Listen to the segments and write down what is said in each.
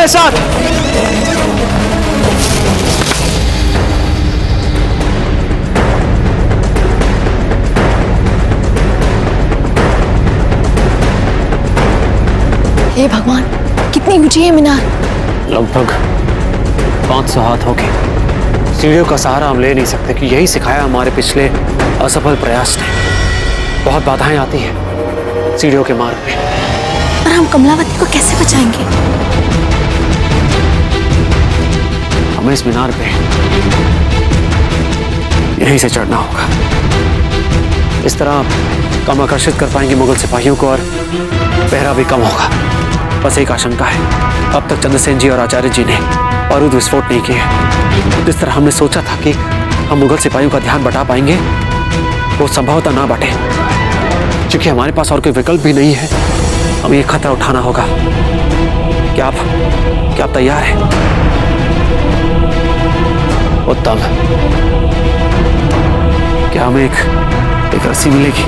साथ। हे भगवान, कितनी ऊंची है मीनार? लगभग 500 हाथ होगी। सीढ़ियों का सहारा हम ले नहीं सकते कि यही सिखाया हमारे पिछले असफल प्रयास ने। बहुत बाधाएं आती हैं सीढ़ियों के मार्ग पे। पर हम कमलावती को कैसे बचाएंगे? हमें इस मीनार पे यहीं से चढ़ना होगा। इस तरह कम आकर्षित कर पाएंगे मुगल सिपाहियों को और पहरा भी कम होगा। बस एक आशंका है, अब तक चंद्रसेन जी और आचार्य जी ने बारूद विस्फोट नहीं किए। जिस तरह हमने सोचा था कि हम मुगल सिपाहियों का ध्यान बटा पाएंगे, वो संभवतः ना बटे, क्योंकि हमारे पास और कोई विकल्प भी नहीं है। हमें ये खतरा उठाना होगा। क्या आप तैयार हैं? उत्तम। क्या हमें एक रस्सी मिलेगी?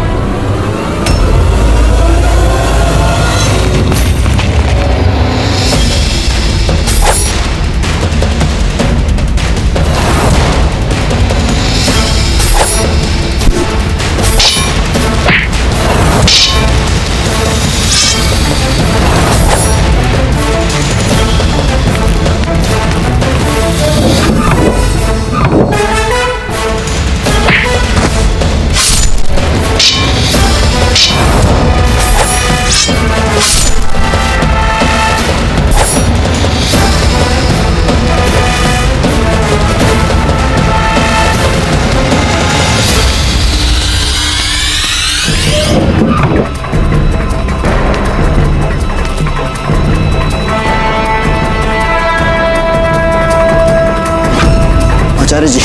आचार्य जी,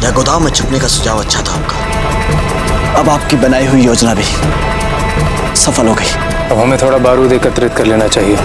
यह गोदाम में छुपने का सुझाव अच्छा था आपका। अब आपकी बनाई हुई योजना भी सफल हो गई। अब हमें थोड़ा बारूद एकत्रित कर लेना चाहिए।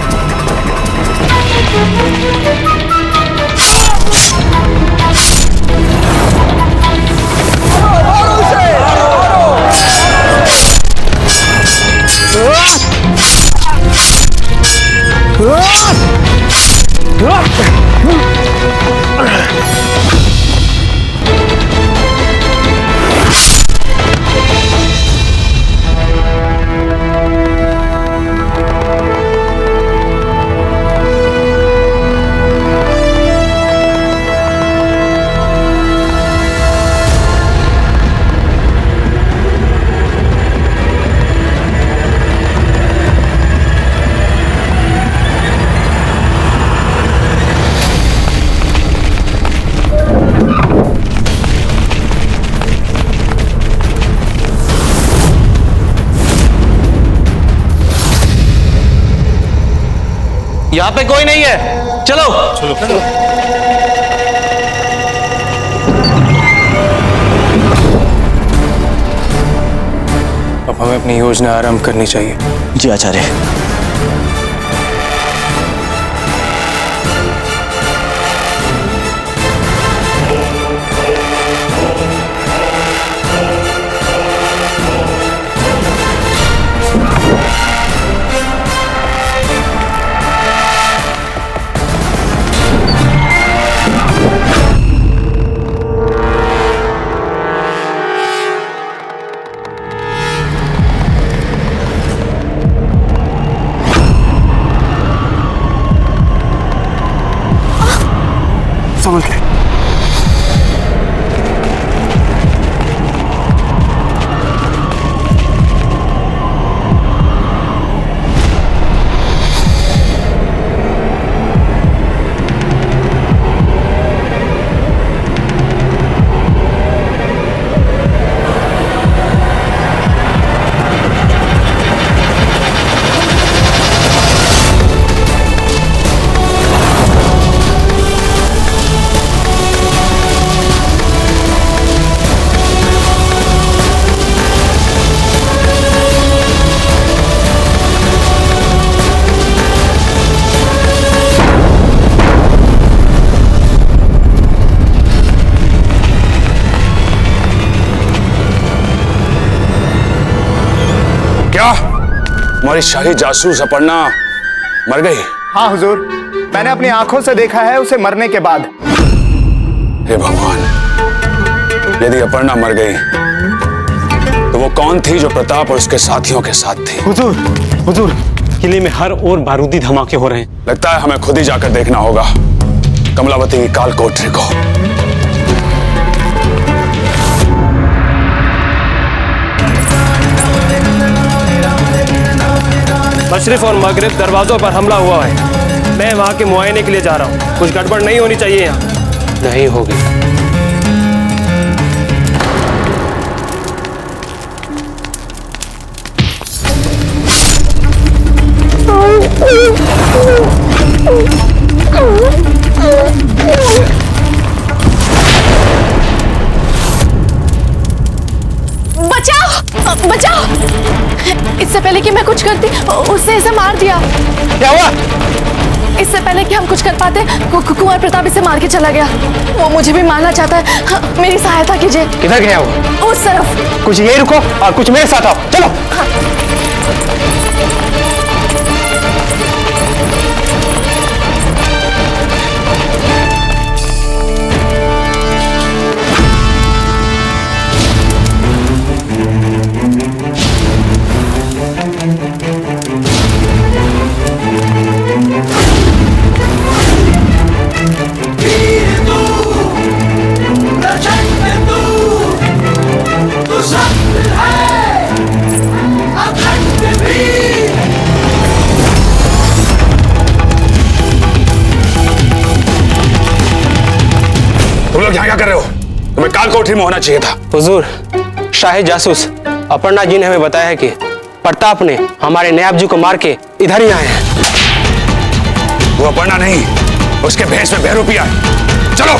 यहाँ पे कोई नहीं है। चलो चलो चलो। अब हमें अपनी योजना आरंभ करनी चाहिए। जी आचार्य। संभल के। हमारी शाही जासूस अपर्णा मर गई? हाँ हुजूर, मैंने अपनी आंखों से देखा है उसे मरने के बाद। हे भगवान, यदि अपर्णा मर गई तो वो कौन थी जो प्रताप और उसके साथियों के साथ थी? हुजूर, हुजूर, किले में हर ओर बारूदी धमाके हो रहे हैं। लगता है हमें खुद ही जाकर देखना होगा कमलावती की काल कोठरी को। मशरिफ और मगरिब दरवाजों पर हमला हुआ है। मैं वहां के मुआयने के लिए जा रहा हूँ। कुछ गड़बड़ नहीं होनी चाहिए यहाँ। नहीं होगी। बचाओ, बचाओ! इससे पहले कि मैं कुछ करती उससे इसे मार दिया। क्या हुआ? इससे पहले कि हम कुछ कर पाते कुंवर प्रताप इसे मार के चला गया। वो मुझे भी मारना चाहता है। हाँ, मेरी सहायता कीजिए। किधर गया वो? उस तरफ। कुछ यही रुको और कुछ मेरे साथ आओ। चलो। तुम लोग यहाँ क्या कर रहे हो? तुम्हें काल कोठरी में होना चाहिए था। हुजूर, शाही जासूस अपर्णा जी ने हमें बताया है कि प्रताप ने हमारे नयाब जी को मार के इधर ही आए हैं। वो अपर्णा नहीं, उसके भेष में बहरूपिया है। चलो।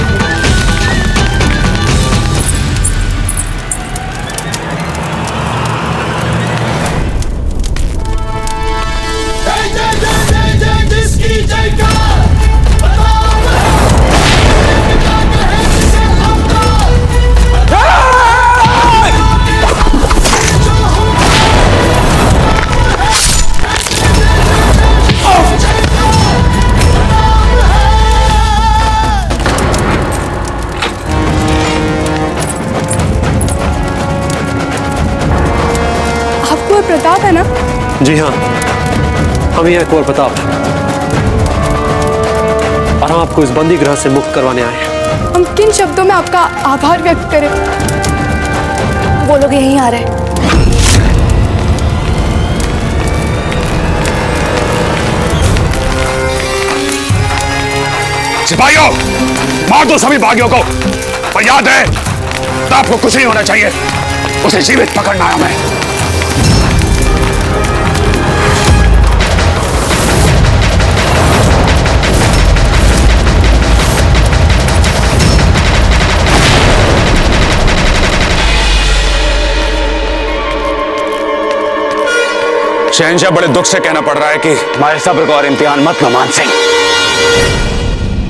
प्रताप है ना? जी हाँ, हम ही हैं कुंवर प्रताप और हम आपको इस बंदी गृह से मुक्त करवाने आए हैं। हम किन शब्दों में आपका आभार व्यक्त करें? वो लोग यहीं आ रहे हैं। सिपाहियों, मार दो सभी बागियों को। पर याद है, तो आपको कुछ नहीं होना चाहिए। उसे जीवित पकड़ना है हमें। शहंशाह, बड़े दुख से कहना पड़ रहा है कि हमारे सब्र को और इम्तिहान मत लो। मान सिंह,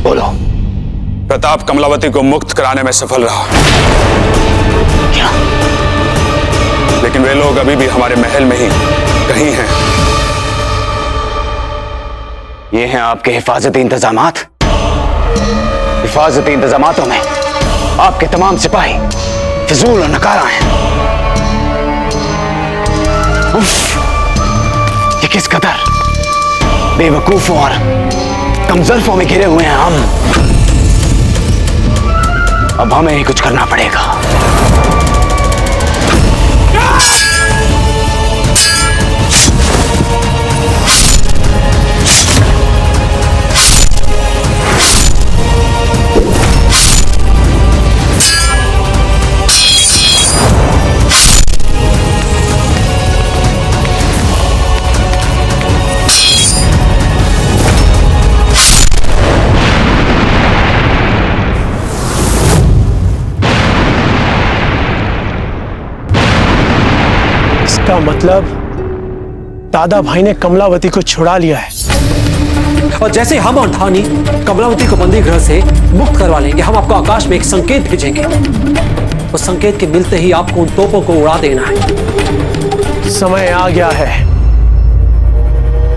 बोलो। प्रताप कमलावती को मुक्त कराने में सफल रहा, क्या? लेकिन वे लोग अभी भी हमारे महल में ही कहीं हैं। ये हैं आपके हिफाजती इंतजामात। हिफाजती इंतजामातों में आपके तमाम सिपाही फिजूल और नकारा हैं। ये किस कदर बेवकूफों और कमजल्फों में घिरे हुए हैं हम। अब हमें ही कुछ करना पड़ेगा। इसका मतलब दादा भाई ने कमलावती को छुड़ा लिया है। और जैसे हम और धानी कमलावती को बंदी गृह से मुक्त करवा लेंगे, हम आपको आकाश में एक संकेत भेजेंगे। उस संकेत के मिलते ही आपको उन तोपों को उड़ा देना है। समय आ गया है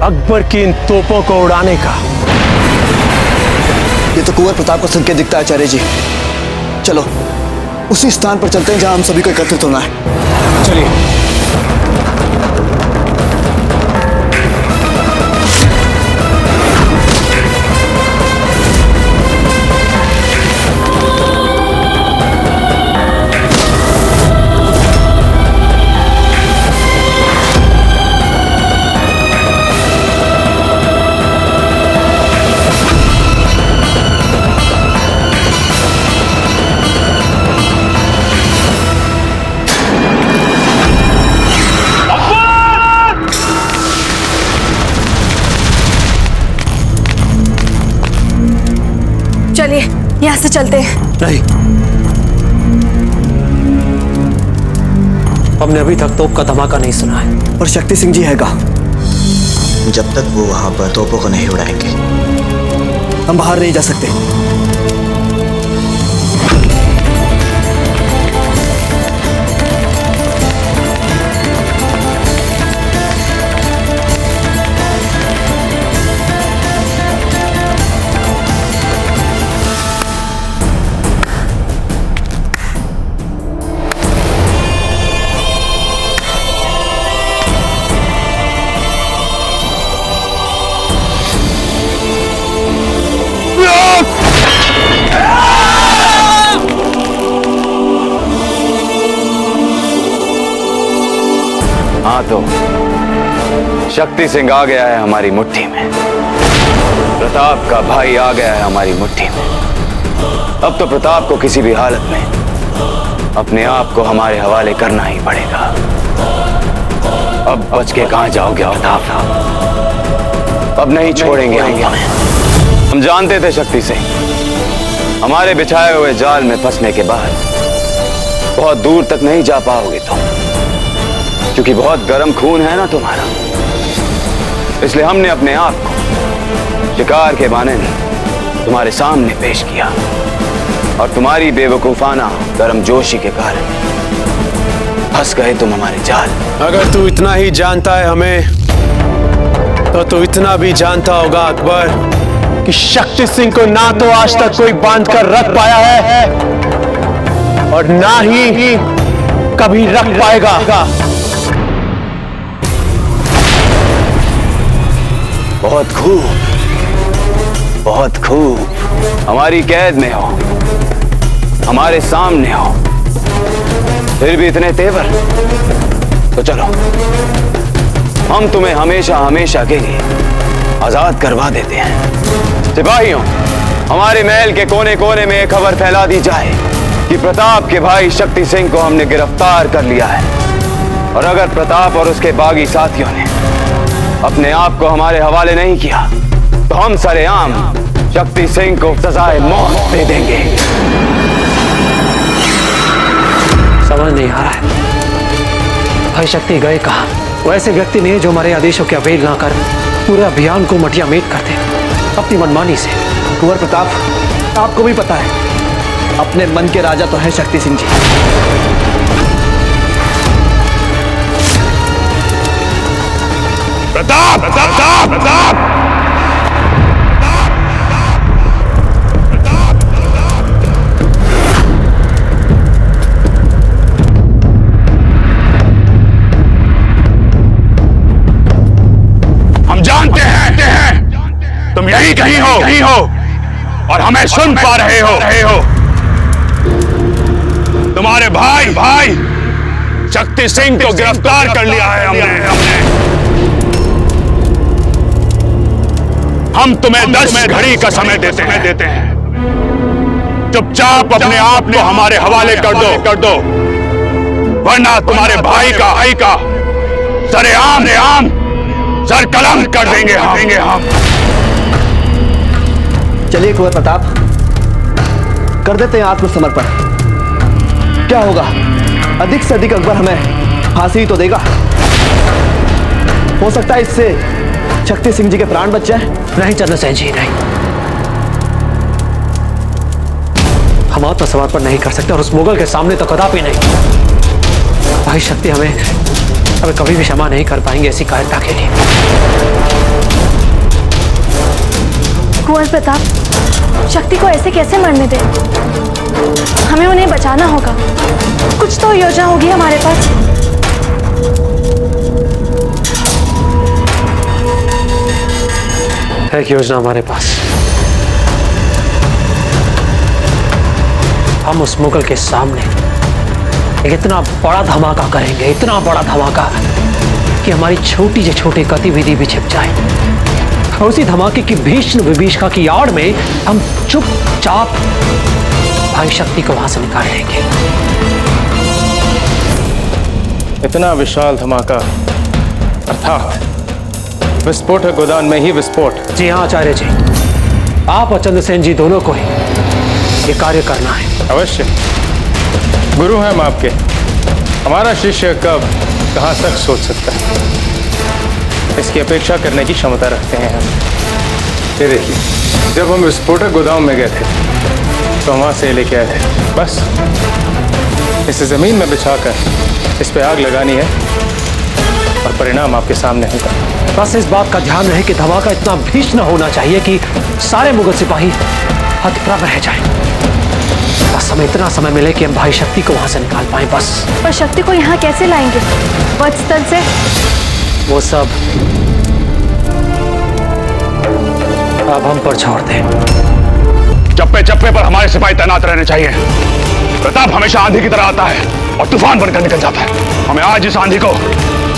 अकबर की इन तोपों को उड़ाने का। ये तो कुंवर प्रताप का संकेत दिखता है आचार्य जी। चलो उसी स्थान पर चलते हैं जहां हम सभी को एकत्रित होना है। चलिए। चलिए यहाँ से चलते हैं। नहीं, हमने अभी तक तोप का धमाका नहीं सुना है। और शक्ति सिंह जी हैगा। जब तक वो वहां पर तोपों को नहीं उड़ाएंगे हम बाहर नहीं जा सकते। हाँ तो शक्ति सिंह आ गया है हमारी मुट्ठी में, प्रताप का भाई आ गया है हमारी मुट्ठी में। अब तो प्रताप को किसी भी हालत में अपने आप को हमारे हवाले करना ही पड़ेगा। अब बच के कहां जाओगे प्रताप? अब नहीं छोड़ेंगे हम तुम्हें। हम जानते थे शक्ति सिंह हमारे बिछाए हुए जाल में फंसने के बाद बहुत दूर तक नहीं जा पाओगे तुम, क्योंकि बहुत गर्म खून है ना तुम्हारा। इसलिए हमने अपने आप को शिकार के बाने तुम्हारे सामने पेश किया और तुम्हारी बेवकूफाना गर्मजोशी के कारण फंस गए तुम हमारे जाल। अगर तू इतना ही जानता है हमें, तो तू इतना भी जानता होगा अकबर कि शक्ति सिंह को ना तो आज तक कोई बांध कर रख पाया है और ना ही कभी रख पाएगा। बहुत खूब, बहुत खूब। हमारी कैद में हो, हमारे सामने हो, फिर भी इतने तेवर। तो चलो हम तुम्हें हमेशा हमेशा के लिए आजाद करवा देते हैं। सिपाहियों, हमारे महल के कोने कोने में एक खबर फैला दी जाए कि प्रताप के भाई शक्ति सिंह को हमने गिरफ्तार कर लिया है, और अगर प्रताप और उसके बागी साथियों ने अपने आप को हमारे हवाले नहीं किया तो हम सरेआम शक्ति सिंह को सजाए मौत दे देंगे। समझ नहीं आ रहा है भाई शक्ति गए कहाँ? वो ऐसे व्यक्ति नहीं है जो हमारे आदेशों की अवहेल ना कर पूरे अभियान को मटिया मेट कर दे अपनी मनमानी से। कुंवर प्रताप, आपको भी पता है अपने मन के राजा तो है शक्ति सिंह जी। प्रताप, प्रताप, प्रताप। हम जानते हैं तुम यहीं कहीं हो और हमें सुन पा रहे हो। तुम्हारे भाई शक्ति सिंह को गिरफ्तार कर लिया है हमने। हम तुम्हें 10 घड़ी का समय देते हैं। चुपचाप अपने आप को हमारे हवाले कर दो, वरना तुम्हारे भाई का सरेआम सर कलम कर देंगे हम। चलिए कुंवर प्रताप, कर देते हैं आत्मसमर्पण। क्या होगा, अधिक से अधिक अकबर हमें फांसी तो देगा। हो सकता है इससे शक्ति सिंह जी के प्राण बच जाए। नहीं चंद्रसेन जी, नहीं, हम आत्मसमर्पण नहीं कर सकते और उस मुगल के सामने तो कदापि नहीं। भाई शक्ति हमें कभी भी क्षमा नहीं कर पाएंगे ऐसी कायरता के लिए। कुंवर प्रताप, शक्ति को ऐसे कैसे मरने दे? हमें उन्हें बचाना होगा। कुछ तो योजना होगी हमारे पास। एक योजना हमारे पास। हम उस मुगल के सामने एक इतना बड़ा धमाका करेंगे, इतना बड़ा धमाका कि हमारी छोटी से छोटी गतिविधि भी छिप जाए। और उसी धमाके की भीषण विभीषिका की आड़ में हम चुपचाप भाई शक्ति को वहां से निकाल लेंगे। इतना विशाल धमाका, अर्थात विस्फोटक गोदान में ही विस्फोट। जी हाँ आचार्य जी, आप और चंद्रसेन जी दोनों को ही ये कार्य करना है। अवश्य, गुरु हैं हम आपके। हमारा शिष्य कब कहाँ तक सोच सकता है, इसकी अपेक्षा करने की क्षमता रखते हैं हम। ये देखिए, जब हम विस्फोटक गोदाम में गए थे तो वहां से लेके आए थे। बस इसे जमीन में बिछाकर इस पे आग लगानी है और परिणाम आपके सामने होगा। बस इस बात का ध्यान रहे कि धमाका इतना भीषण होना चाहिए कि सारे मुगल सिपाही हतप्रभ रह जाएं। बस हमें इतना समय मिले कि हम भाई शक्ति को वहां से निकाल पाएं बस। पर शक्ति को यहाँ कैसे लाएंगे? वत्सस्थल से? वो सब अब हम पर छोड़ दें। चप्पे चप्पे पर हमारे सिपाही तैनात रहने चाहिए। प्रताप हमेशा आंधी की तरह आता है और तूफान बनकर निकल जाता है। हमें आज इस आंधी को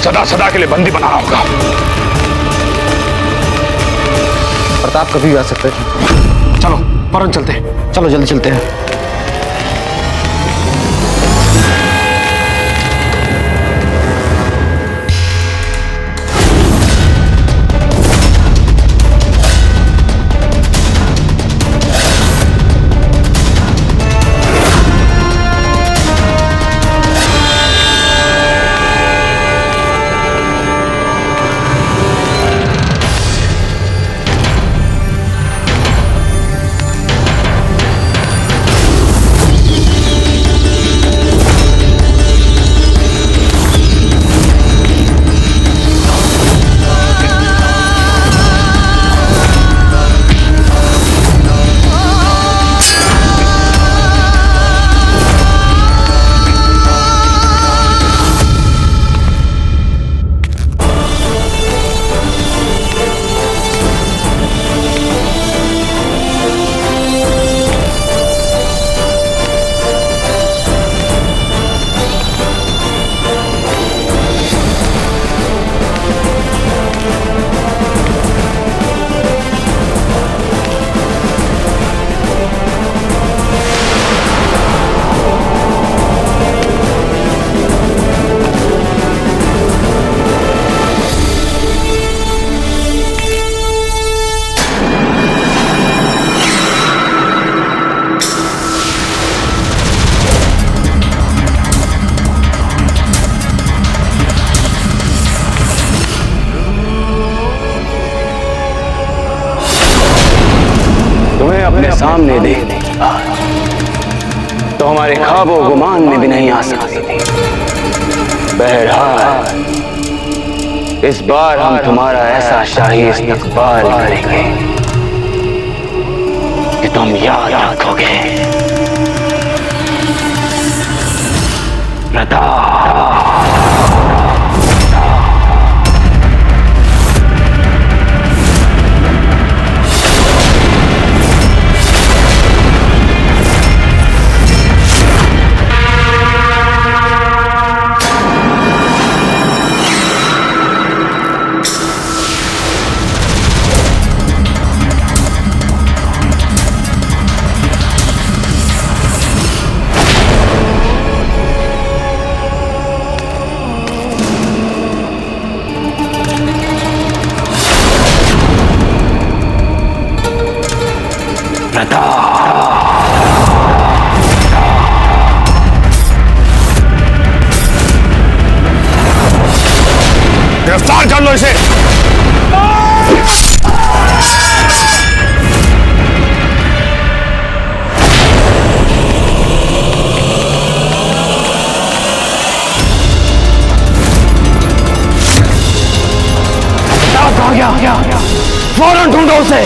सदा सदा के लिए बंदी बनाना होगा। प्रताप कभी भी आ सकते हैं। चलो फौरन चलते हैं, चलो जल्दी चलते हैं। अपने सामने देखने की बात तो हमारे ख्वाबों गुमान में भी नहीं आ सकती थी। बहरहाल इस बार हम तुम्हारा ऐसा शाही इस्तकबाल करेंगे कि तुम याद रखोगे। प्रताप गिरफ्तार कर लो इसे। कहाँ गया? फौरन ढूंढो उसे।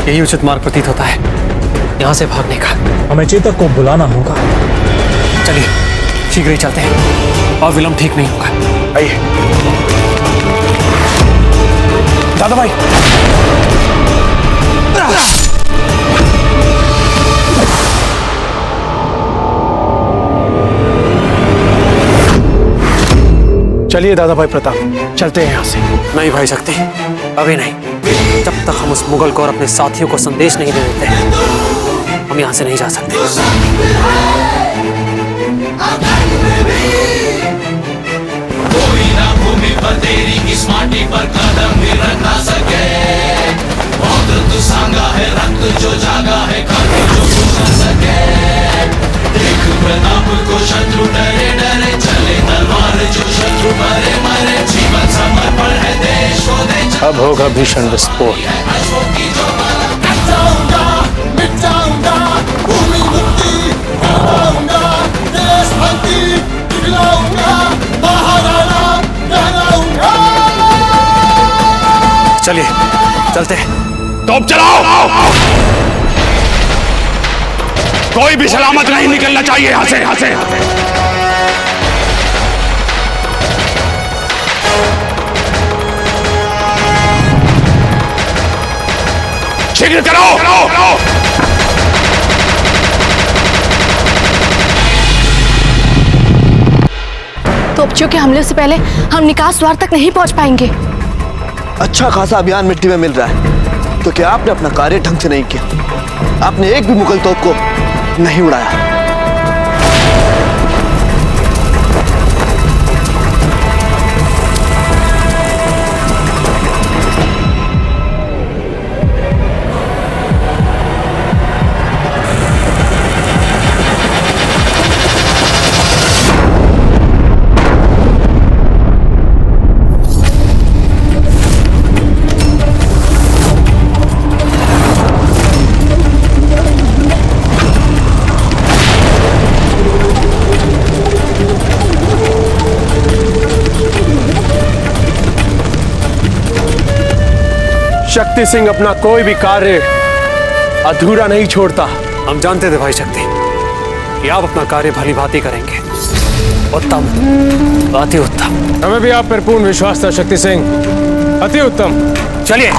यही उचित मार्ग प्रतीत होता है यहाँ से भागने का। हमें चेतक को बुलाना होगा। चलिए शीघ्र ही चलते हैं और विलंब ठीक नहीं होगा। आइए दादा भाई। चलिए दादा भाई प्रताप, चलते हैं यहाँ से। नहीं भाई शक्ति, अभी नहीं। जब तक हम उस मुगल को और अपने साथियों को संदेश नहीं दे देते हम यहाँ से नहीं जा सकते। कोई ना भूमि पर तेरी किस माटी पर कदम भी रख ना सके। बहुत तू सांगा है रक्त जो जागा है खाते जो भूल ना सके। देख प्रताप को शत्रु डरे डरे चले तलवार जो शत्रु मरे मरे। जीवन समर्पण है देश को दे। अब होगा भीषण विस्फोट। मिट जाऊंगा भूमि मुक्ति कराऊंगा। देश भक्ति दिखलाऊंगा। महाराणा कहलाऊंगा। चलिए चलते हैं। तोप चलाओ। कोई भी सलामत नहीं निकलना चाहिए यहाँ से। शीघ्र करो। तोपचियों के हमले से पहले हम निकास द्वार तक नहीं पहुंच पाएंगे। अच्छा खासा अभियान मिट्टी में मिल रहा है, तो क्या आपने अपना कार्य ढंग से नहीं किया? आपने एक भी मुगल तोप को नहीं उड़ाया। शक्ति सिंह अपना कोई भी कार्य अधूरा नहीं छोड़ता। हम जानते थे भाई शक्ति कि आप अपना कार्य भली भांति करेंगे। उत्तम, अति उत्तम। हमें भी आप पर पूर्ण विश्वास था शक्ति सिंह। अति उत्तम। चलिए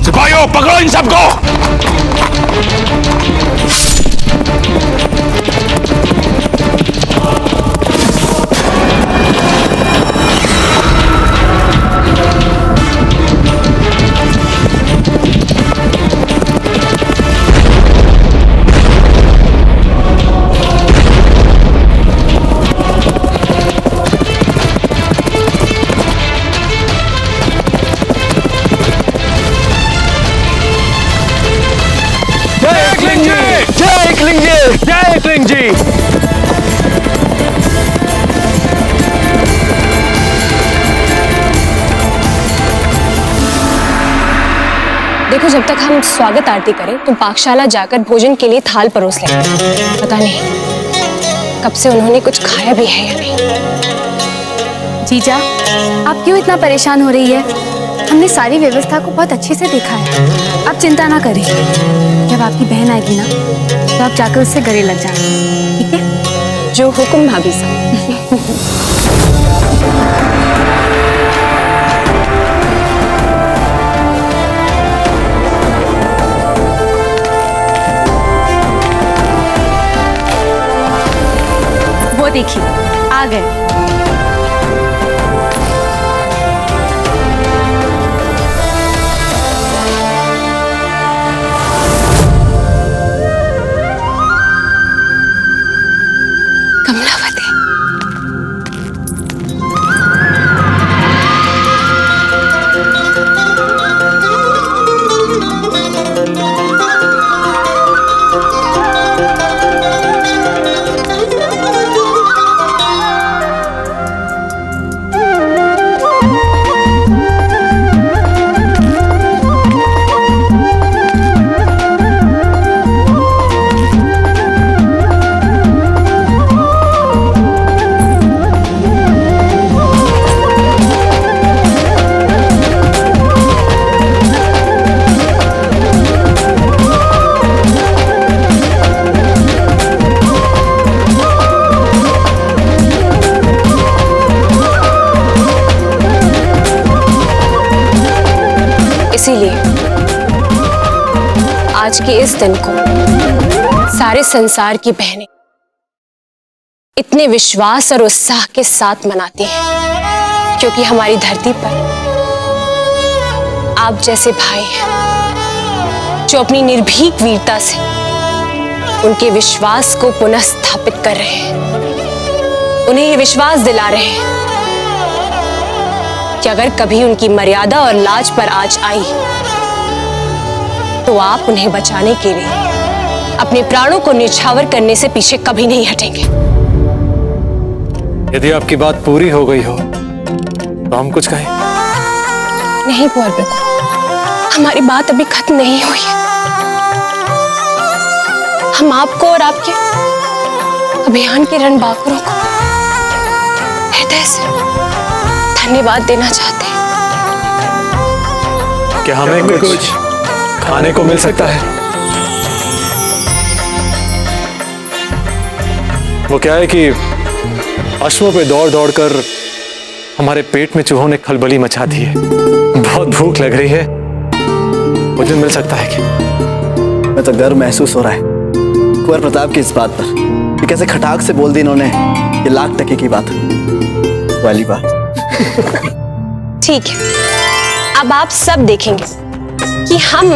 सिपाहियों, पकड़ो इन सबको। जय एकलिंग जी। देखो, जब तक हम स्वागत आरती करें तुम पाकशाला जाकर भोजन के लिए थाल परोस लें। पता नहीं कब से उन्होंने कुछ खाया भी है या नहीं। जीजा, आप क्यों इतना परेशान हो रही है? हमने सारी व्यवस्था को बहुत अच्छे से देखा है। आप चिंता ना करें। जब आपकी बहन आएगी ना तो आप जाकर उससे गले लग जाना, ठीक है? जो हुक्म भाभी साहब। वो देखिए आ गए। कमलावती। आज के इस दिन को सारे संसार की बहनें इतने विश्वास और उत्साह के साथ मनाती हैं क्योंकि हमारी धरती पर आप जैसे भाई हैं जो अपनी निर्भीक वीरता से उनके विश्वास को पुनः स्थापित कर रहे हैं। उन्हें ये विश्वास दिला रहे हैं कि अगर कभी उनकी मर्यादा और लाज पर आंच आई तो आप उन्हें बचाने के लिए अपने प्राणों को न्यौछावर करने से पीछे कभी नहीं हटेंगे। यदि आपकी बात पूरी हो गई हो तो हम कुछ कहें? नहीं कुंवर प्रताप, हमारी बात अभी खत्म नहीं हुई है। हम आपको और आपके अभियान के रणबांकुरों को हृदय से धन्यवाद देना चाहते हैं। क्या हमें कुछ खाने को मिल सकता है? वो क्या है कि अश्वों पे दौड़ दौड़ कर हमारे पेट में चूहों ने खलबली मचा दी है। बहुत भूख लग रही है, भोजन मिल सकता है क्या? मैं तो गर्व महसूस हो रहा है कुंवर प्रताप की इस बात पर कि कैसे खटाक से बोल दी इन्होंने ये लाख टके की बात वाली बात। ठीक है, अब आप सब देखेंगे कि हम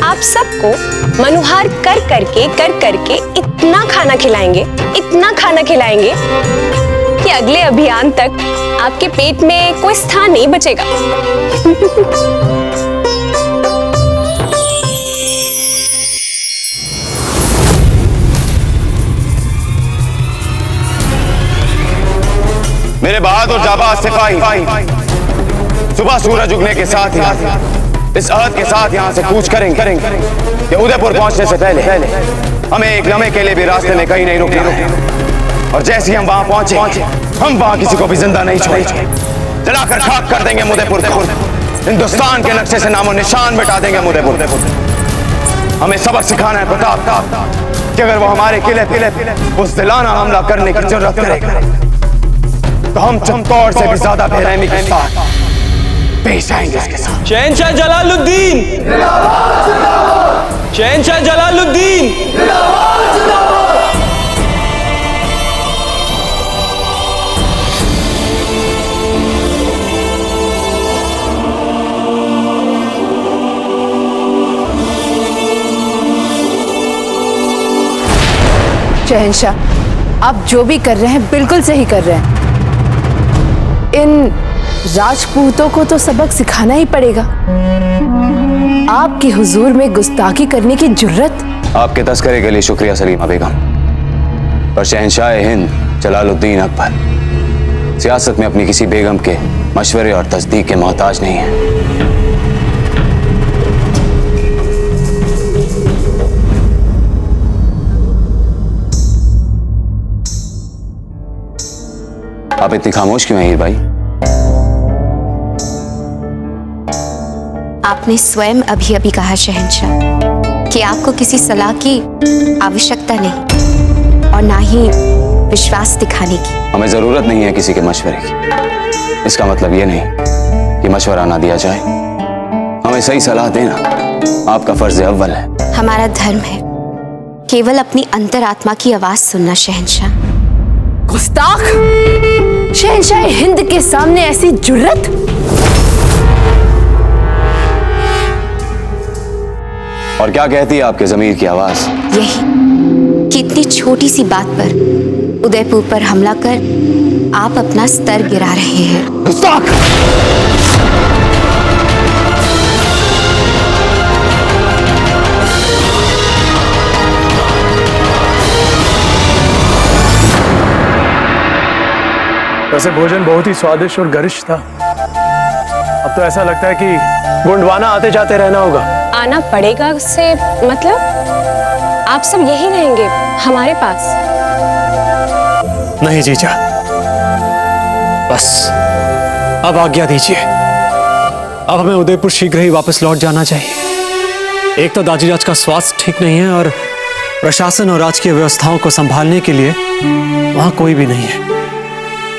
आप सबको मनुहार कर करके इतना खाना खिलाएंगे कि अगले अभियान तक आपके पेट में कोई स्थान नहीं बचेगा। मेरे बहादुर जाबाज सिपाही सुबह सूरज उगने के साथ ही इस अहद के साथ यहाँ से कूच करेंगे कि उदयपुर पहुंचने से पहले हमें एक लम्हे के लिए भी रास्ते में कहीं नहीं रुकना है। और जैसे ही हम वहां पहुंचे हम वहां किसी को भी जिंदा नहीं छोड़ेंगे, जलाकर खाक कर देंगे उदयपुर को। हिंदुस्तान के नक्शे से नामो निशान मिटा देंगे उदयपुर। हमें सबक सिखाना है प्रताप कि अगर वो हमारे किले बुज़दिलाना हमला करने की जरूरत करेगा तो हम चमकौर से भी ज्यादा बेरहमी के साथ पेश आएंगे इसके साथ। शहंशाह जलालुद्दीन, शहंशाह जलालुद्दीन। शहंशाह, आप जो भी कर रहे हैं बिल्कुल सही कर रहे हैं। इन राजपूतों को तो सबक सिखाना ही पड़ेगा। आपके हुजूर में गुस्ताखी करने की जुर्रत। आपके तस्करे के लिए शुक्रिया सलीमा बेगम, पर शहंशाह हिंद जलालुद्दीन अकबर सियासत में अपनी किसी बेगम के मशवरे और तस्दीक के मोहताज नहीं है। आप इतनी खामोश क्यों हैं हीर भाई? आपने स्वयं अभी कहा शहंशाह कि आपको किसी सलाह की आवश्यकता नहीं और ना ही विश्वास दिखाने की। हमें जरूरत नहीं है किसी के मशवरे की। इसका मतलब ये नहीं कि मशवरा ना दिया जाए, हमें सही सलाह देना आपका फर्ज अव्वल है। हमारा धर्म है केवल अपनी अंतरात्मा की आवाज सुनना शहंशाह। गुस्ताख! शहंशाह हिंद के सामने ऐसी जुर्रत! और क्या कहती है आपके ज़मीर की आवाज? यही कि इतनी छोटी सी बात पर उदयपुर पर हमला कर आप अपना स्तर गिरा रहे हैं। गुस्ताख! वैसे भोजन बहुत ही स्वादिष्ट और गरिष्ठ था। अब तो ऐसा लगता है कि गोंडवाना आते जाते रहना होगा। आना पड़ेगा से मतलब आप सब यही रहेंगे हमारे पास? नहीं जीजा, बस अब आज्ञा दीजिए। अब हमें उदयपुर शीघ्र ही वापस लौट जाना चाहिए। एक तो दाजीराज का स्वास्थ्य ठीक नहीं है और प्रशासन और राजकीय व्यवस्थाओं को संभालने के लिए वहां कोई भी नहीं है।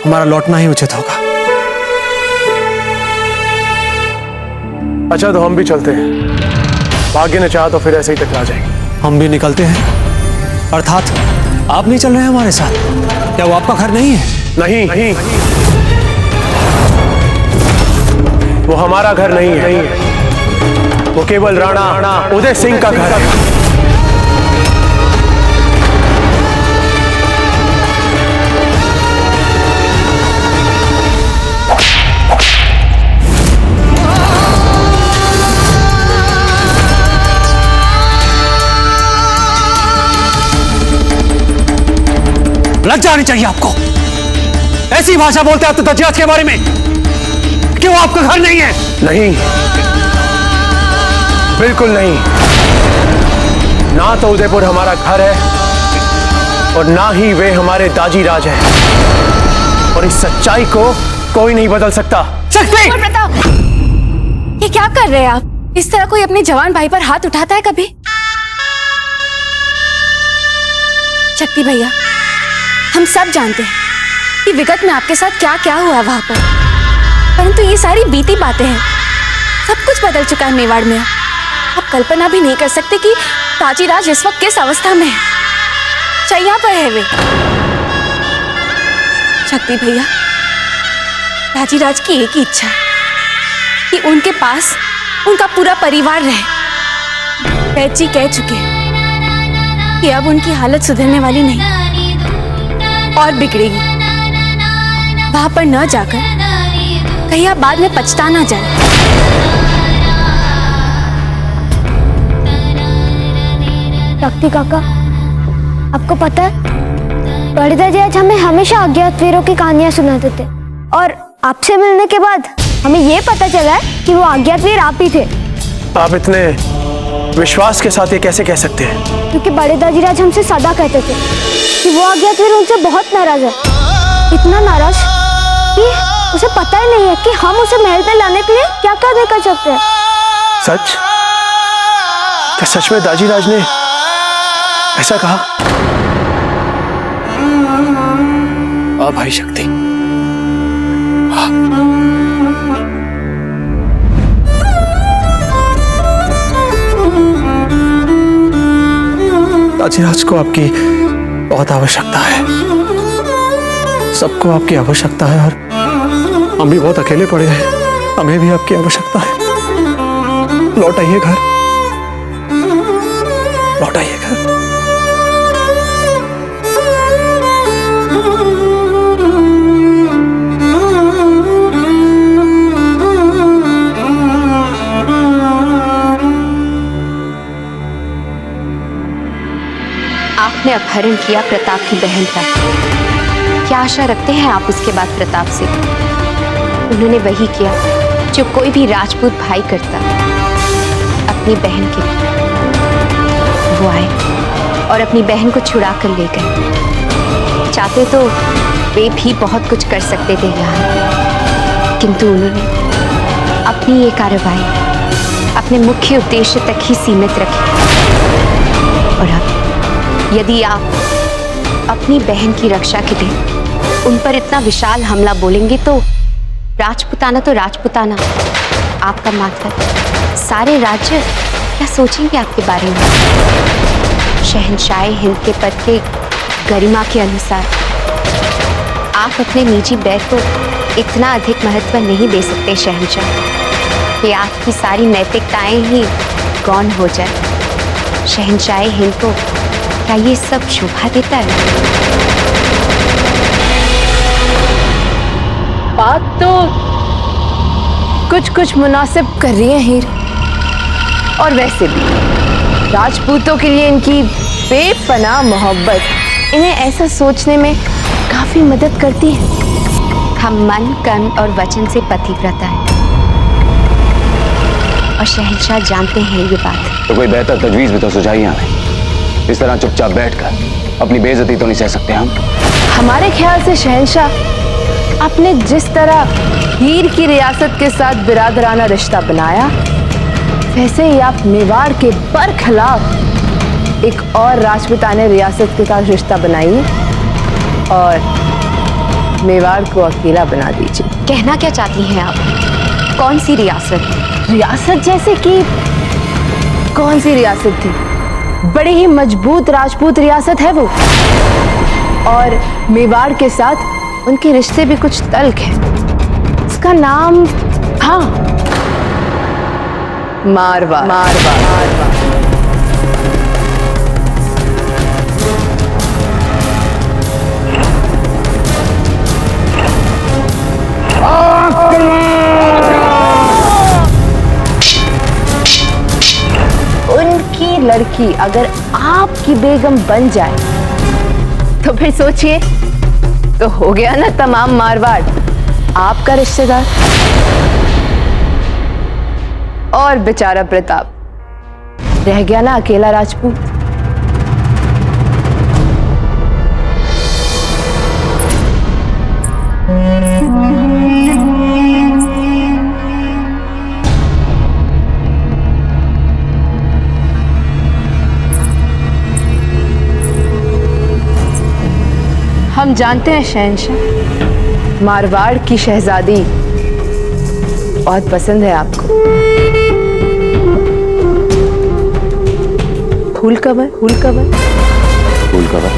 हमारा लौटना ही उचित होगा। अच्छा तो हम भी चलते हैं। भाग्य ने चाहा तो फिर ऐसे ही टकरा जाएंगे। हम भी निकलते हैं, अर्थात आप नहीं चल रहे हैं हमारे साथ? क्या वो आपका घर नहीं है? नहीं, वो हमारा घर नहीं है, वो केवल राणा उदय सिंह का घर है। लग जानी चाहिए आपको। ऐसी भाषा बोलते हैं आप तो दज्जाज के बारे में कि वो आपका घर नहीं है। नहीं, बिल्कुल नहीं। ना तो उदयपुर हमारा घर है और ना ही वे हमारे दाजी राज हैं। और इस सच्चाई को कोई नहीं बदल सकता। शक्ति! प्रताप, ये क्या कर रहे हैं आप? इस तरह कोई अपने जवान भाई पर हाथ उठाता है कभी? शक्ति भैया, हम सब जानते हैं कि विगत में आपके साथ क्या क्या हुआ वहां पर, परंतु ये सारी बीती बातें हैं। सब कुछ बदल चुका है मेवाड़ में। आप कल्पना भी नहीं कर सकते कि ताजीराज इस वक्त किस अवस्था में है। चैया पर है वे। शक्ति भैया, ताजीराज की एक ही इच्छा है कि उनके पास उनका पूरा परिवार रहे। पैची कह चुके हैं कि अब उनकी हालत सुधरने वाली नहीं और बिगड़ेगी। वहां पर न जाकर कहीं आप बाद में पछता ना जाए। शक्ति काका, आपको पता है बड़े दादी आज हमें हमेशा अज्ञात वीरों की कहानियां सुनाते थे और आपसे मिलने के बाद हमें ये पता चला है कि वो अज्ञात वीर आप ही थे। आप इतने विश्वास के साथ ये कैसे कह सकते हैं? क्योंकि बड़े दादी राज हमसे सदा कहते थे कि वो अज्ञात वीर उनसे बहुत नाराज है। इतना नाराज कि उसे पता ही नहीं है कि हम उसे महल में लाने के लिए क्या क्या नहीं कर सकते हैं। सच? क्या सच में दाजी राज ने ऐसा कहा? भाई शक्ति, ताजीराज को आपकी बहुत आवश्यकता है। सबको आपकी आवश्यकता है और हम भी बहुत अकेले पड़े हैं। हमें भी आपकी आवश्यकता है। लौट आइए घर, लौट आइए घर। आपने अपहरण किया प्रताप की बहन का। क्या आशा रखते हैं आप उसके बाद प्रताप से? उन्होंने वही किया जो कोई भी राजपूत भाई करता अपनी बहन के लिए। वो आए और अपनी बहन को छुड़ा कर ले गए। चाहते तो वे भी बहुत कुछ कर सकते थे यहाँ, किंतु उन्होंने अपनी ये कार्रवाई अपने मुख्य उद्देश्य तक ही सीमित रखी। और अब यदि आप अपनी बहन की रक्षा के लिए उन पर इतना विशाल हमला बोलेंगे तो राजपुताना, आपका मातहत सारे राज्य क्या सोचेंगे आपके बारे में? शहंशाह हिंद के पद के गरिमा के अनुसार आप अपने निजी बैर को इतना अधिक महत्व नहीं दे सकते शहंशाह कि आपकी सारी नैतिकताएं ही गौण हो जाए। शहंशाह हिंद को क्या ये सब शोभा देता है? बात तो कुछ कुछ मुनासिब कर रही है हीर। और वैसे भी राजपूतों के लिए इनकी बेपनाह मोहब्बत इन्हें ऐसा सोचने में काफी मदद करती है। हम मन, कर्म और वचन से पतिव्रता है और शहंशाह जानते हैं ये बात। तो कोई बेहतर तजवीज भी तो सुझाइए हमें। इस तरह चुपचाप बैठकर अपनी बेइज्जती तो नहीं सह सकते हम। हमारे ख्याल से शहंशाह आपने जिस तरह हीर की रियासत के साथ बिरादराना रिश्ता बनाया, वैसे ही आप मेवाड़ के बरखिलाफ एक और राजपूताना रियासत के साथ रिश्ता बनाइए और मेवाड़ को अकेला बना दीजिए। कहना क्या चाहती हैं आप? कौन सी रियासत? रियासत जैसे कि कौन सी रियासत थी, बड़ी ही मजबूत राजपूत रियासत है वो, और मेवाड़ के साथ उनके रिश्ते भी कुछ तल्ख हैं। इसका नाम, हाँ, मारवा। मारवा, मारवा। उनकी लड़की अगर आपकी बेगम बन जाए तो फिर सोचिए, तो हो गया ना तमाम मारवाड़ आपका रिश्तेदार। और बेचारा प्रताप रह गया ना अकेला राजपूत। हम जानते हैं शहंशाह, मारवाड़ की शहजादी बहुत पसंद है आपको। Full cover, full cover, full cover.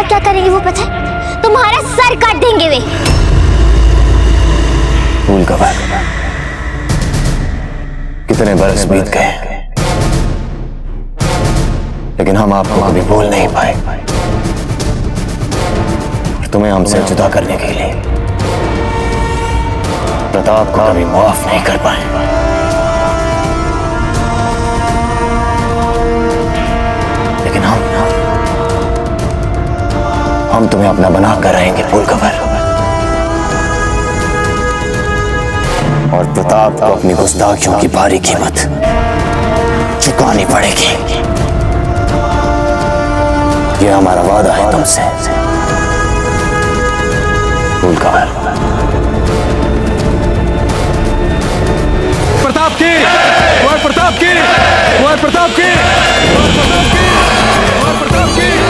क्या करेंगे वो पता है? तुम्हारा सर काट देंगे वे। फूल कवर, कितने बरस बीत गए, लेकिन हम आपको कभी भूल नहीं पाए। तुम्हें हमसे जुदा करने के लिए प्रताप को कभी माफ नहीं कर पाए। लेकिन हम तुम्हें अपना बना कर रहेंगे फूल कवर, और प्रताप को अपनी गुस्ताखियों की भारी कीमत चुकानी पड़ेगी। यह हमारा वादा है तुमसे फूल कवर। प्रताप की, प्रताप की, प्रताप की, प्रताप की, प्रताप की,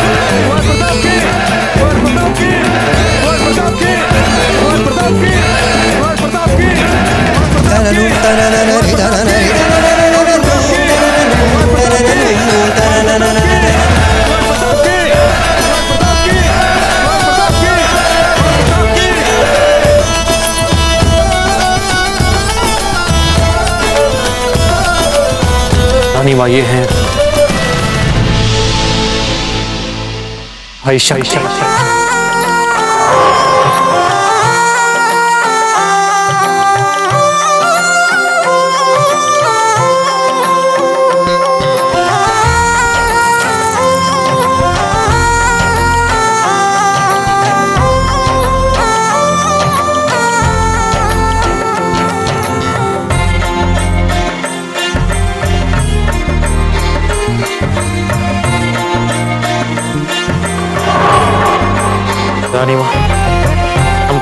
रानी माँ, ये हैं आयशा।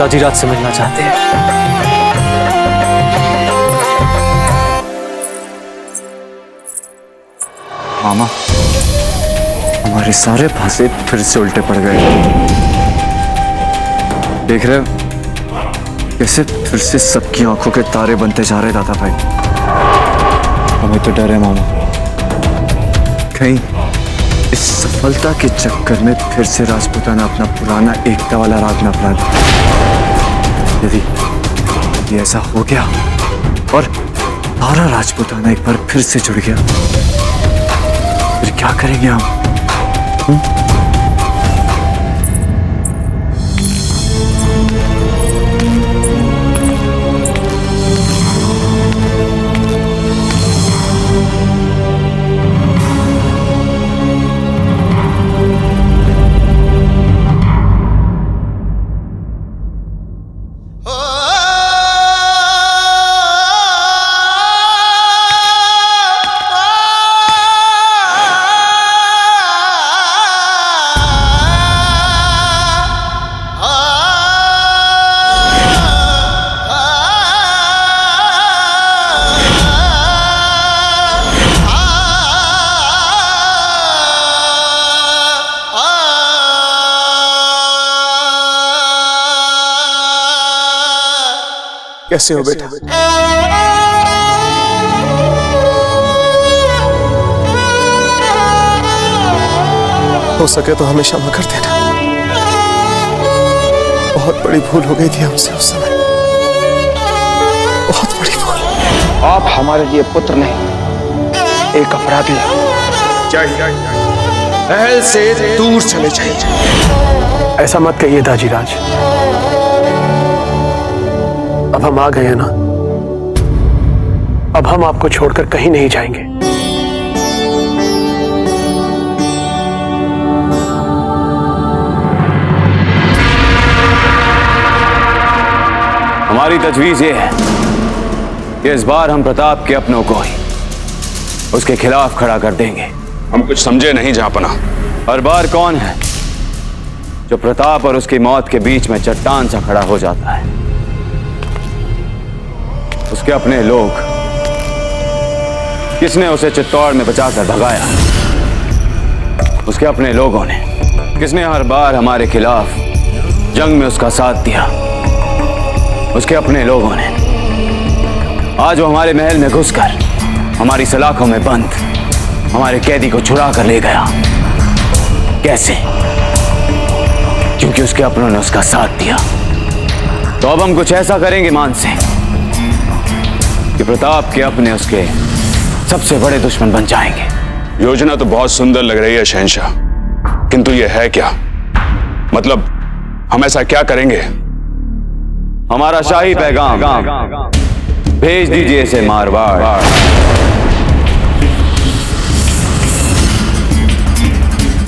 दाजीराज से मिलना चाहते हैं। मामा, हमारे सारे फांसे फिर से उल्टे पड़ गए। देख रहे हो कैसे फिर से सबकी आंखों के तारे बनते जा रहे दादा भाई। हमें तो डर है मामा, कहीं इस सफलता के चक्कर में फिर से राजपूताना अपना पुराना एकता वाला राग न अपना दे। यदि ये ऐसा हो गया और सारा राजपूताना एक बार फिर से जुड़ गया, फिर क्या करेंगे हम? कैसे हो बेटा? हो सके तो हमें क्षमा कर देना। बहुत बड़ी भूल हो गई थी हमसे उस समय, बहुत बड़ी भूल। आप हमारे लिए पुत्र नहीं, एक अपराधी हैं। जाइए, महल से दूर चले जाइए। ऐसा मत कहिए दाजीराज, अब हम आ गए हैं ना, अब हम आपको छोड़कर कहीं नहीं जाएंगे। हमारी तजवीज ये है कि इस बार हम प्रताप के अपनों को ही उसके खिलाफ खड़ा कर देंगे। हम कुछ समझे नहीं जहांपना। हर बार कौन है जो प्रताप और उसकी मौत के बीच में चट्टान सा खड़ा हो जाता है? उसके अपने लोग। किसने उसे चित्तौड़ में बचाकर भगाया? उसके अपने लोगों ने। किसने हर बार हमारे खिलाफ जंग में उसका साथ दिया? उसके अपने लोगों ने। आज वो हमारे महल में घुसकर हमारी सलाखों में बंद हमारे कैदी को छुड़ा कर ले गया। कैसे? क्योंकि उसके अपनों ने उसका साथ दिया। तो अब हम कुछ ऐसा करेंगे मान से कि प्रताप के अपने उसके सबसे बड़े दुश्मन बन जाएंगे। योजना तो बहुत सुंदर लग रही है शहंशाह, किंतु ये है क्या? मतलब हम ऐसा क्या करेंगे? हमारा शाही पैगाम भेज दीजिए इसे मारवाड़।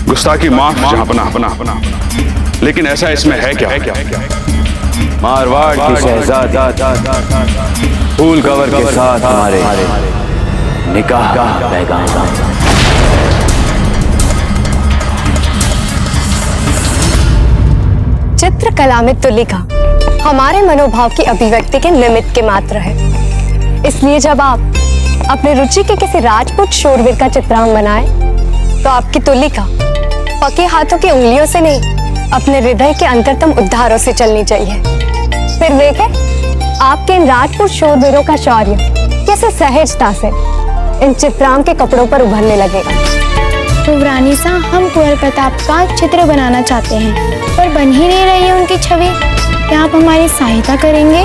गुस्ताखी माफ जहांपना, लेकिन ऐसा इसमें है क्या? मारवाड़ की शहजादी फूल कवर के साथ हमारे निकाह का पैगाम। चित्रकला में तुलिका हमारे मनोभाव की अभिव्यक्ति के निमित्त के मात्र है। इसलिए जब आप अपने रुचि के किसी राजपूत शूरवीर का चित्रांग बनाएं, तो आपकी तुलिका पके हाथों की उंगलियों से नहीं, अपने हृदय के अंतरतम उद्धारों से चलनी चाहिए। फिर देखें आपके इन राजपूत शूरवीरों का शौर्य कैसे सहजता से इन चित्रांग के कपड़ों पर उभरने लगेगा। तो रानी सा, हम कुंवर प्रताप का चित्र बनाना चाहते हैं, पर बन ही नहीं रही है उनकी छवि। क्या आप हमारी सहायता करेंगे?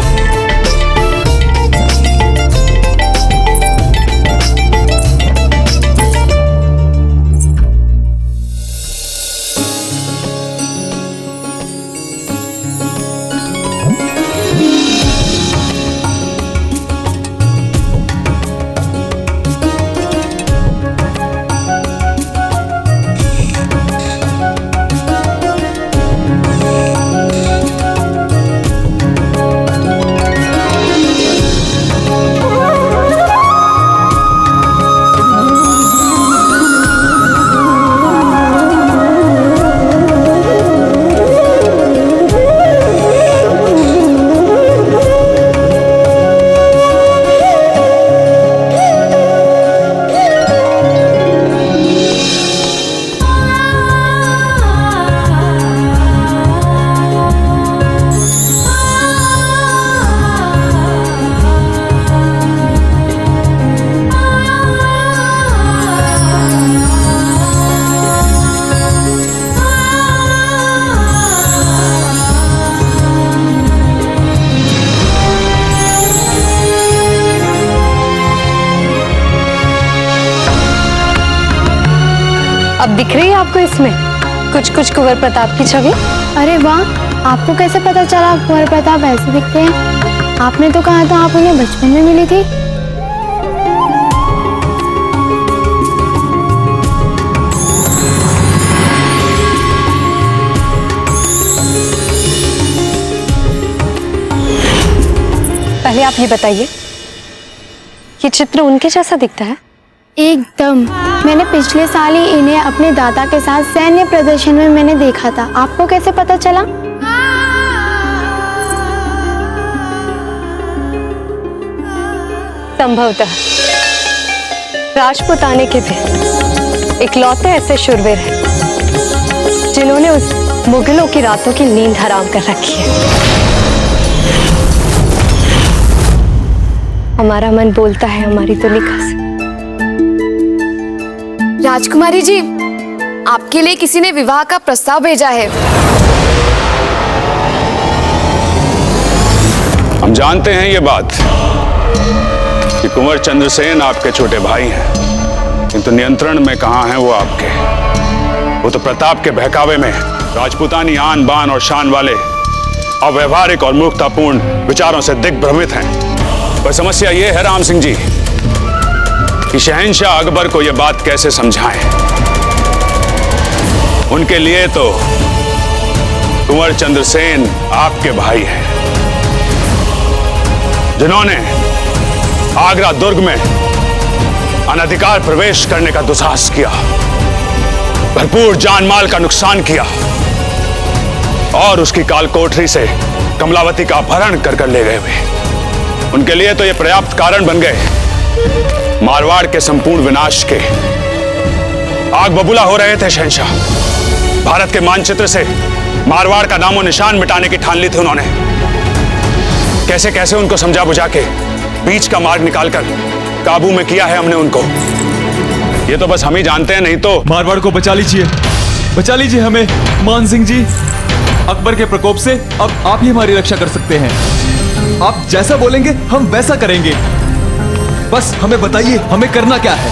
अब दिख रही है आपको इसमें कुछ कुछ कुंवर प्रताप की छवि? अरे वाह, आपको कैसे पता चला कुंवर प्रताप ऐसे दिखते हैं? आपने तो कहा था आप उन्हें बचपन में मिली थी। पहले आप ये बताइए, ये चित्र उनके जैसा दिखता है? एकदम। मैंने पिछले साल ही इन्हें अपने दादा के साथ सैन्य प्रदर्शन में मैंने देखा था। आपको कैसे पता चला? संभवतः राजपूताने के भी इकलौते ऐसे शूरवीर हैं जिन्होंने उस मुगलों की रातों की नींद हराम कर रखी है। हमारा मन बोलता है हमारी तुलिका से। राजकुमारी जी, आपके लिए किसी ने विवाह का प्रस्ताव भेजा है। हम जानते हैं ये बात कि कुंवर चंद्रसेन आपके छोटे भाई हैं, किंतु नियंत्रण में कहां हैं वो आपके? वो तो प्रताप के बहकावे में राजपूतानी आन बान और शान वाले अव्यवहारिक और मूर्खतापूर्ण विचारों से दिग्भ्रमित हैं। पर समस्या ये है राम सिंह जी कि शहंशाह अकबर को यह बात कैसे समझाएं। उनके लिए तो कुंवर चंद्रसेन आपके भाई हैं, जिन्होंने आगरा दुर्ग में अनधिकार प्रवेश करने का दुस्साहस किया, भरपूर जानमाल का नुकसान किया और उसकी कालकोठरी से कमलावती का अपहरण कर ले गए हुए। उनके लिए तो ये पर्याप्त कारण बन गए मारवाड़ के संपूर्ण विनाश के। आग बबूला हो रहे थे शहंशाह। भारत के मानचित्र से मारवाड़ का नामो निशान मिटाने की ठान ली थी उन्होंने। कैसे कैसे उनको समझा बुझा के बीच का मार्ग निकालकर काबू में किया है हमने उनको। ये तो बस हम ही जानते हैं, नहीं तो मारवाड़ को बचा लीजिए हमें मान सिंह जी। अकबर के प्रकोप से अब आप ही हमारी रक्षा कर सकते हैं। आप जैसा बोलेंगे हम वैसा करेंगे। बस हमें बताइए हमें करना क्या है।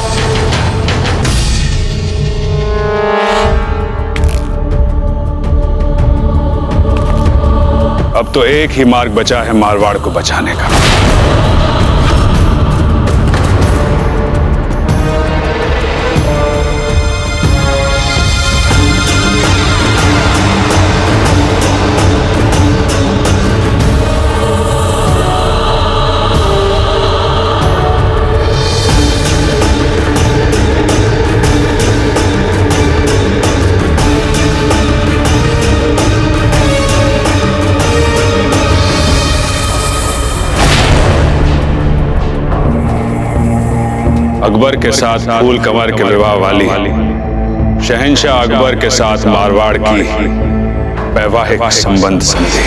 अब तो एक ही मार्ग बचा है मारवाड़ को बचाने का। अकबर के साथ फूल कंवर के विवाह वाली शहंशाह अकबर के साथ मारवाड़ की वैवाहिक संबंध संधि।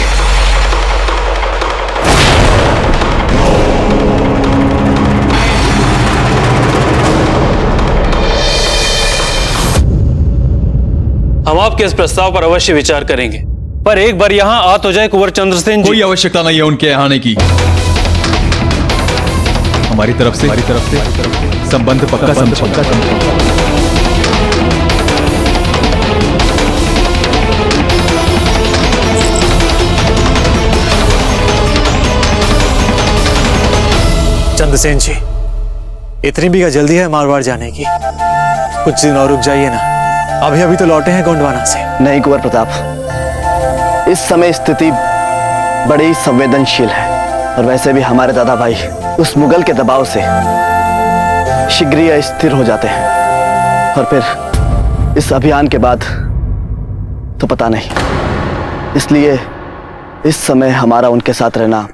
हम आपके इस प्रस्ताव पर अवश्य विचार करेंगे, पर एक बार यहाँ आ तो जाए कुंवर चंद्रसेन जी। कोई आवश्यकता नहीं है उनके यहाँ आने की। हमारी तरफ से संबंध पक्का समझौता। चंद्रसेन जी, इतनी भी क्या जल्दी है मारवाड़ जाने की? कुछ दिन और रुक जाइए ना। अभी तो लौटे हैं गोंडवाना से। नहीं कुंवर प्रताप, इस समय स्थिति बड़ी संवेदनशील है और वैसे भी हमारे दादा भाई उस मुगल के दबाव से शीघ्र ही अस्थिर हो जाते हैं और फिर इस अभियान के बाद तो पता नहीं। इसलिए इस समय हमारा उनके साथ रहना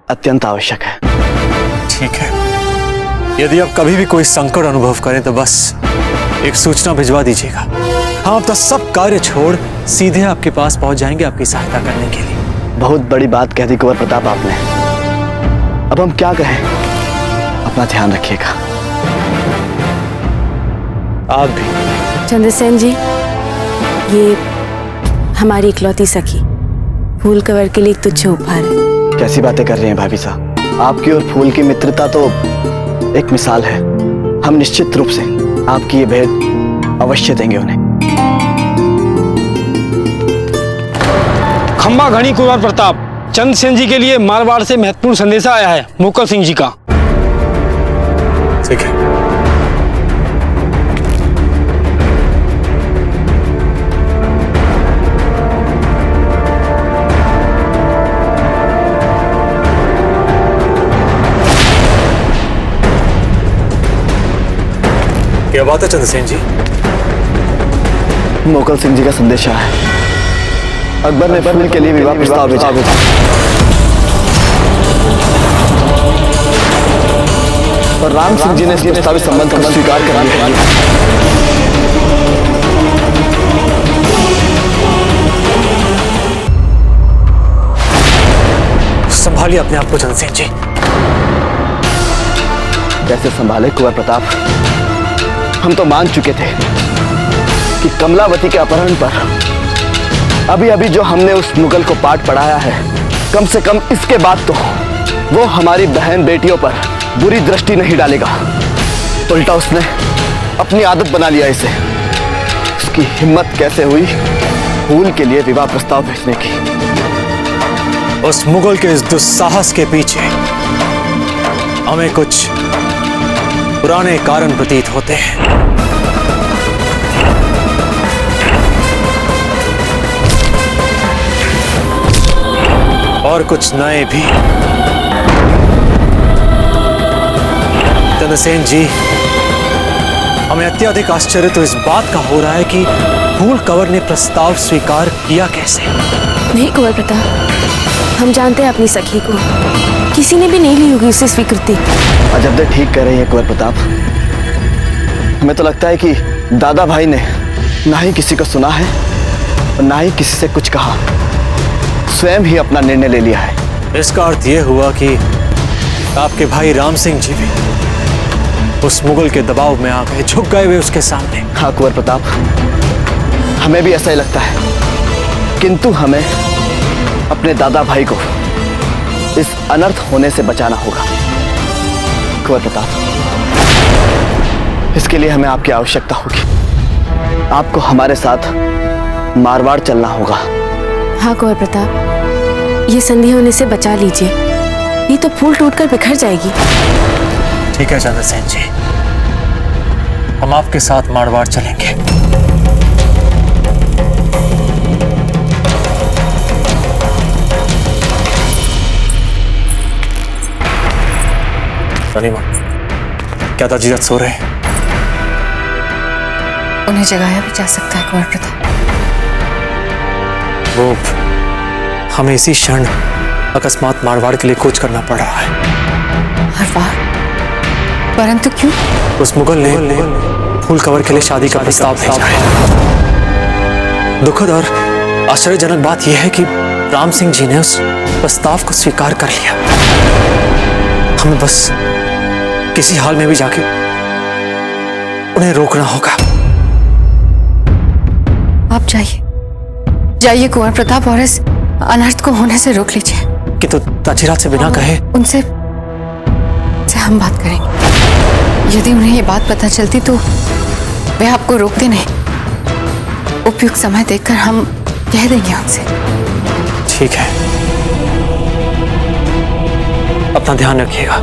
अत्यंत आवश्यक है। ठीक है, यदि आप कभी भी कोई संकट अनुभव करें तो बस एक सूचना भिजवा दीजिएगा। हम अब तो सब कार्य छोड़ सीधे आपके पास पहुंच जाएंगे आपकी सहायता करने के लिए। बहुत बड़ी बात कह दी कुंवर प्रताप आपने। अब हम क्या कहें? अपना ध्यान रखिएगा। आप भी। चंद्रसेन जी, ये हमारी इकलौती सखी फूल कंवर के लिए एक तुच्छ उपहार है। कैसी बातें कर रही हैं भाभी साहब? आपकी और फूल की मित्रता तो एक मिसाल है। हम निश्चित रूप से आपकी ये भेंट अवश्य देंगे उन्हें। खम्बा घड़ी कुंवर प्रताप, चंद्रसेन जी के लिए मारवाड़ से महत्वपूर्ण संदेशा आया है मुकल सिंह जी का। ठीक है। क्या बात है चंद्रसेन जी? मुगल सिंह जी का संदेशा है। अकबर ने फूल के लिए विवाह प्रस्ताव भेजा। और राम सिंह जी ने इस प्रस्तावित संबंध को स्वीकार कर लिया। संभालिए अपने आप को चंद्रसेन जी। कैसे संभाले कुंवर प्रताप? हम तो मान चुके थे कि कमलावती के अपहरण पर अभी अभी जो हमने उस मुगल को पाठ पढ़ाया है, कम से कम इसके बाद तो वो हमारी बहन बेटियों पर बुरी दृष्टि नहीं डालेगा। उल्टा उसने अपनी आदत बना लिया इसे। उसकी हिम्मत कैसे हुई फूल के लिए विवाह प्रस्ताव भेजने की? उस मुगल के इस दुस्साहस के पीछे हमें कुछ पुराने कारण प्रतीत होते हैं। और कुछ नए भी। चंद्रसेन जी, हमें अत्यधिक आश्चर्य तो इस बात का हो रहा है कि फूल कंवर ने प्रस्ताव स्वीकार किया कैसे? नहीं कुंवर प्रताप, हम जानते हैं अपनी सखी को, किसी ने भी नहीं ली होगी उससे स्वीकृति। अजब ठीक कह रही है कुंवर प्रताप। हमें तो लगता है कि दादा भाई ने ना ही किसी को सुना है और ना ही किसी से कुछ कहा, स्वयं ही अपना निर्णय ले लिया है। इसका अर्थ यह हुआ कि आपके भाई राम सिंह जी भी उस मुगल के दबाव में आ गए, झुक गए वे उसके सामने। हाँ कुंवर प्रताप, हमें भी ऐसा ही लगता है, किंतु हमें अपने दादा भाई को इस अनर्थ होने से बचाना होगा। कुंवर प्रताप, इसके लिए हमें आपकी आवश्यकता होगी। आपको हमारे साथ मारवाड़ चलना होगा। हाँ कुंवर प्रताप, ये संधि होने से बचा लीजिए, ये तो फूल टूटकर बिखर जाएगी। ठीक है चंद्रसेन जी, हम आपके साथ मारवाड़ चलेंगे। रानीमा, क्या ताजीरत सो रहे हैं? उन्हें जगाया भी जा सकता है कुंवर प्रताप। वो हमें इसी क्षण अकस्मात मारवाड़ के लिए कूच करना पड़ रहा है। मारवाड़? परंतु क्यों? उस मुगल ने फूल कंवर के लिए शादी का प्रस्ताव भेजा है। दुखद और आश्चर्यजनक बात यह है कि राम सिंह जी ने उस प्रस्ताव को स्वीकार कर लिया। हमें बस किसी हाल में भी जाके उन्हें रोकना होगा। आप जाइए, जाइए कुंवर प्रताप, और इस अनर्थ को होने से रोक लीजिए। किंतु ताजीरात से बिना कहे उनसे हम बात करेंगे। यदि उन्हें ये बात पता चलती तो वे आपको रोकते नहीं। उपयुक्त समय देखकर हम कह देंगे उनसे। ठीक है, अपना ध्यान रखिएगा।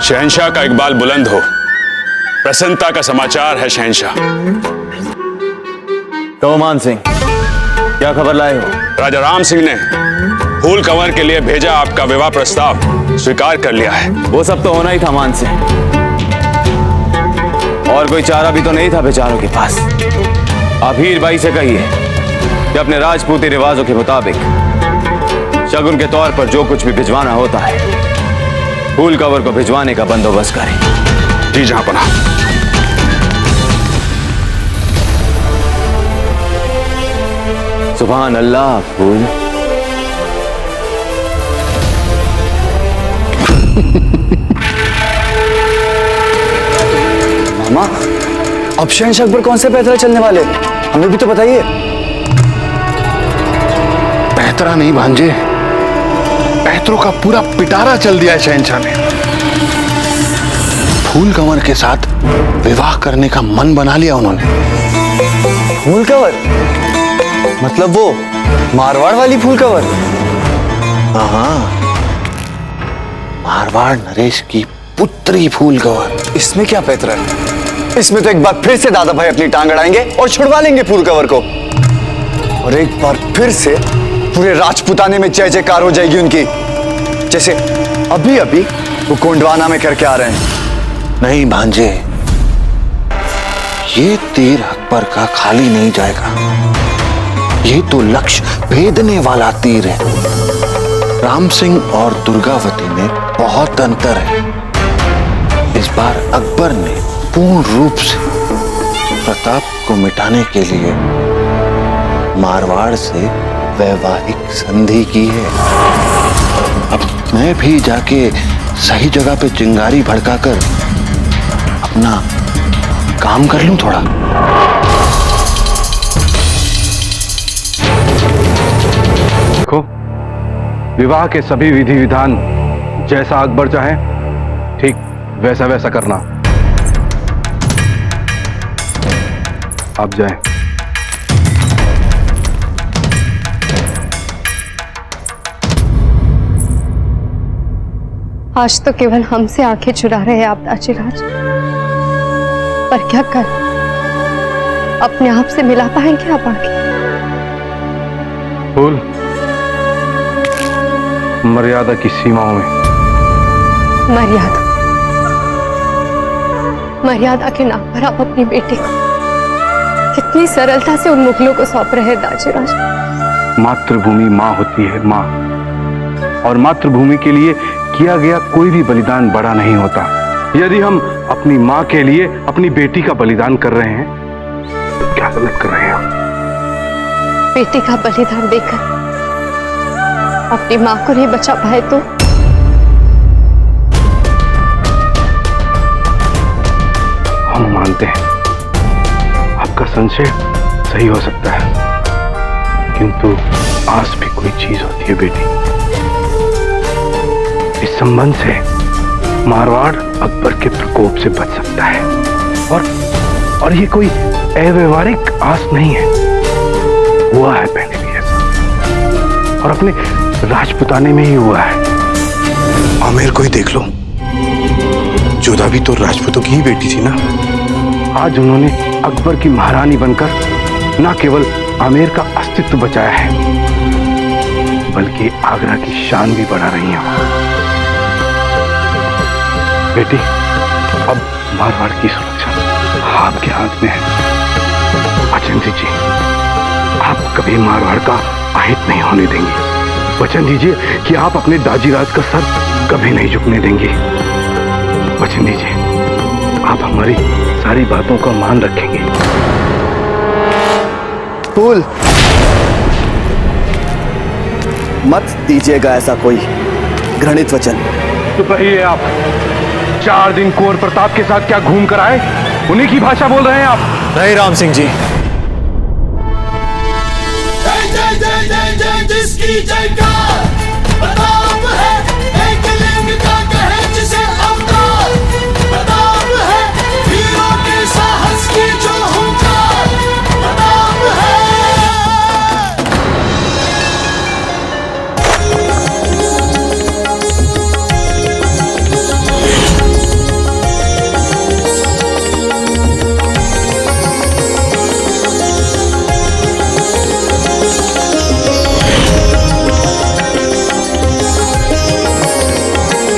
शहंशाह का इकबाल बुलंद हो, प्रसन्नता का समाचार है शहंशाह। तो मान सिंह, क्या खबर लाए हो? राजा राम सिंह ने फूल कंवर के लिए भेजा आपका विवाह प्रस्ताव स्वीकार कर लिया है। वो सब तो होना ही था मान सिंह, और कोई चारा भी तो नहीं था बेचारों के पास। आप हीर बाई से कहिए कि अपने राजपूती रिवाजों के मुताबिक शगुन के तौर पर जो कुछ भी भिजवाना होता है फूल कंवर को भिजवाने का बंदोबस्त करें। जी जहांपना। सुभान अल्लाह फूल। मामा, अब शहंशाह अकबर कौन से पैदल चलने वाले? हमें भी तो बताइए। पैतरा नहीं भांजे, पैतरों का पूरा पिटारा चल दिया है शहंशाह ने। फूल कंवर के साथ विवाह करने का मन बना लिया उन्होंने। फूल कंवर मतलब वो मारवाड़ वाली फूल कंवर? हाँ, मारवाड़ नरेश की पुत्री फूल कंवर। इसमें क्या पैतरा है? इसमें तो एक बार फिर से दादा भाई अपनी टांग अड़ाएंगे और छुड़वा लेंगे फूल कंवर को, और एक बार फिर से पूरे राजपुताने में जय जयकार हो जाएगी उनकी, जैसे अभी अभी वो कोंडवाना में करके आ रहे हैं। नहीं भांजे, ये तीर अकबर का खाली नहीं जाएगा। ये तो लक्ष्य भेदने वाला तीर है। राम सिंह और दुर्गावती में बहुत अंतर है। इस बार अकबर ने पूर्ण रूप से प्रताप को मिटाने के लिए मारवाड़ से वैवाहिक संधि की है। अब मैं भी जाके सही जगह पे चिंगारी भड़काकर अपना काम कर लूं थोड़ा। देखो, विवाह के सभी विधि विधान जैसा अकबर चाहे ठीक वैसा वैसा करना। आप जाएं। आज तो केवल हमसे आंखें चुरा रहे हैं आप दाजीराज, पर क्या कर अपने आप से मिला पाएंगे आप आंखें? फूल, मर्यादा की सीमाओं में। मर्यादा के नाम पर आप अपनी बेटी को कितनी सरलता से उन मुगलों को सौंप रहे हैं दाजीराज। मातृभूमि माँ होती है, माँ, और मातृभूमि के लिए किया गया कोई भी बलिदान बड़ा नहीं होता। यदि हम अपनी माँ के लिए अपनी बेटी का बलिदान कर रहे हैं तो क्या गलत कर रहे हैं? बेटी का बलिदान देकर अपनी माँ को नहीं बचा पाए तो? हम मानते हैं आपका संशय सही हो सकता है, किंतु आस भी कोई चीज होती है बेटी। इस संबंध से मारवाड़ अकबर के प्रकोप से बच सकता है, और ये कोई अव्यवहारिक आस नहीं है। हुआ है पहले भी ऐसा, और अपने राजपुताने में ही हुआ है। आमेर को ही देख लो, जोधा भी तो राजपूतों की ही बेटी थी ना। आज उन्होंने अकबर की महारानी बनकर न केवल आमेर का अस्तित्व बचाया है, बल्कि आगरा की शान भी बढ़ा रही हैं। बेटी, अब मारवाड़ की सुरक्षा आपके हाथ में है। बचन दीजिए, आप कभी मारवाड़ का अहित नहीं होने देंगे। वचन दीजिए कि आप अपने दाजीराज का सर कभी नहीं झुकने देंगे। वचन दीजिए, आप हमारी सारी बातों का मान रखेंगे। फूल, मत दीजिएगा ऐसा कोई घृणित वचन। तो कहिए, आप 4 दिन कुंवर प्रताप के साथ क्या घूम कर आए? उन्हीं की भाषा बोल रहे हैं आप? नहीं राम सिंह जी, जय जय जय जय जय जिसकी जयकार, प्रताप